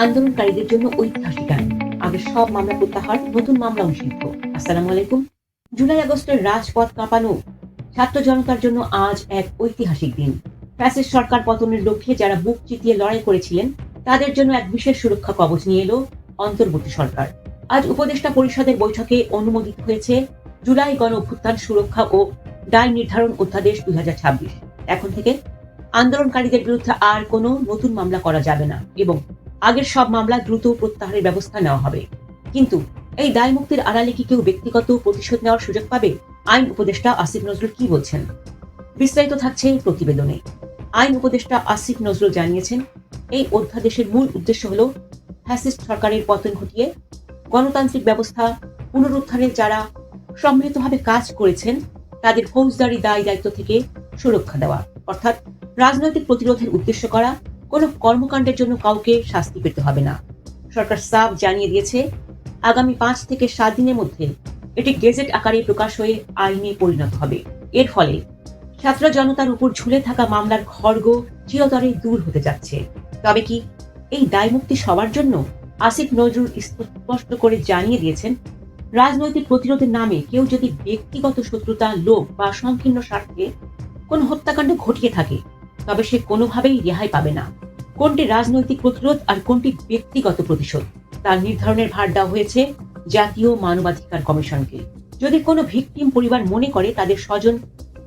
আন্দোলনকারীদের জন্য ঐতিহাসিক গান। আগের সব মামলা প্রত্যাহার, নতুন মামলা নিষিদ্ধ। আসসালামু আলাইকুম। জুলাই আগস্টের রাজপথ কাঁপানো ছাত্র জনতার জন্য আজ এক ঐতিহাসিক দিন। ফ্যাসিস্ট সরকার পতনের লক্ষ্যে যারা বুক চিতিয়ে লড়াই করেছিলেন তাদের জন্য এক বিশেষ সুরক্ষা কবচ নিয়ে এলো অন্তর্বর্তী সরকার। আজ উপদেষ্টা পরিষদের বৈঠকে অনুমোদিত হয়েছে জুলাই গণ অভ্যুত্থান সুরক্ষা ও দায় নির্ধারণ অধ্যাদেশ 2026। এখন থেকে আন্দোলনকারীদের বিরুদ্ধে আর কোনো নতুন মামলা করা যাবে না এবং আগের সব মামলা দ্রুত প্রত্যাহারের ব্যবস্থা নেওয়া হবে। কিন্তু এই দায় মুক্তির আড়ালে কি কেউ ব্যক্তিগত প্রতিশোধ নেওয়ার সুযোগ পাবে? আইন উপদেষ্টা আসিফ নজরুল কি বলছেন, বিস্তারিত থাকছে প্রতিবেদনে। আইন উপদেষ্টা আসিফ নজরুল জানিয়েছেন, এই অধ্যাদেশের মূল উদ্দেশ্য হল ফ্যাসিস্ট সরকারের পতন ঘটিয়ে গণতান্ত্রিক ব্যবস্থা পুনরুদ্ধারে যারা সম্মিলিতভাবে কাজ করেছেন তাদের ফৌজদারি দায় দায়িত্ব থেকে সুরক্ষা দেওয়া, অর্থাৎ রাজনৈতিক প্রতিরোধের উদ্দেশ্য করা কোনো কর্মকাণ্ডের জন্য কাউকে শাস্তি পেতে হবে না। সরকার সাফ জানিয়ে দিয়েছে, আগামী 5 থেকে 7 দিনের মধ্যে এটি গেজেট আকারে প্রকাশ হয়ে আইনে পরিণত হবে। এর ফলে ছাত্র জনতার উপর ঝুলে থাকা মামলার খড়গ চিরতরে দূর হতে যাচ্ছে। তবে কি এই দায়মুক্তি সবার জন্য? আসিফ নজরুল স্পষ্ট করে জানিয়ে দিয়েছেন, রাজনৈতিক প্রতিরোধের নামে কেউ যদি ব্যক্তিগত শত্রুতা, লোভ বা সংকীর্ণ স্বার্থে কোন হত্যাকাণ্ড ঘটিয়ে থাকে তবে সে কোনোভাবেই রেহাই পাবে না। কোনটি রাজনৈতিক প্রতিরোধ আর কোনটি ব্যক্তিগত প্রতিশোধ তার নির্ধারণের ভার দেওয়া হয়েছে জাতীয় মানবাধিকার কমিশনকে। যদি কোনো ভিকটিম পরিবার মনে করে তাদের স্বজন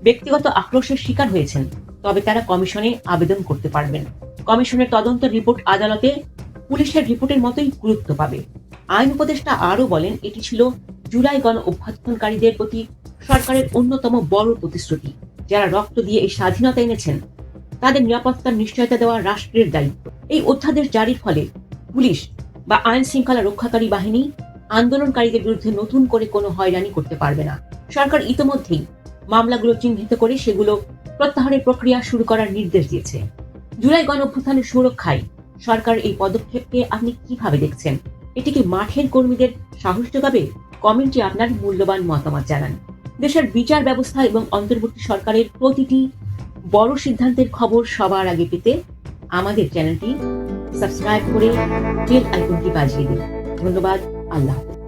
ব্যক্তিগত আক্রোশের শিকার হয়েছেন তবে তারা কমিশনে আবেদন করতে পারবেন। কমিশনের তদন্ত রিপোর্ট আদালতে পুলিশের রিপোর্টের মতোই গুরুত্ব পাবে। আইন উপদেষ্টা আরও বলেন, এটি ছিল জুলাই গণ অভ্যুত্থানকারীদের প্রতি সরকারের অন্যতম বড় প্রতিশ্রুতি। যারা রক্ত দিয়ে এই স্বাধীনতা এনেছেন তাদের নিরাপত্তার নিশ্চয়তা দেওয়া রাষ্ট্রের দায়িত্ব। এই অধ্যাদেশ জারির ফলে পুলিশ বা আইন শৃঙ্খলা রক্ষাকারী বাহিনী আন্দোলনকারীদের বিরুদ্ধে নতুন করে কোনো হয়রানি করতে পারবে না। সরকার ইতোমধ্যেই মামলাগুলো চিহ্নিত করে সেগুলো প্রত্যাহারের প্রক্রিয়া শুরু করার নির্দেশ দিয়েছে। জুলাই গণ অভ্যুত্থানের সুরক্ষায় সরকার এই পদক্ষেপকে আপনি কিভাবে দেখছেন? এটি কি মাঠের কর্মীদের সাহস যোগাবে? কমেন্টে আপনার মূল্যবান মতামত জানান। দেশের বিচার ব্যবস্থা এবং অন্তর্বর্তী সরকারের প্রতিটি বড় সিদ্ধান্তের খবর সবার আগে পেতে আমাদের চ্যানেলটি সাবস্ক্রাইব করে বেল আইকনটি বাজিয়ে দিন। ধন্যবাদ। আল্লাহ হাফেজ।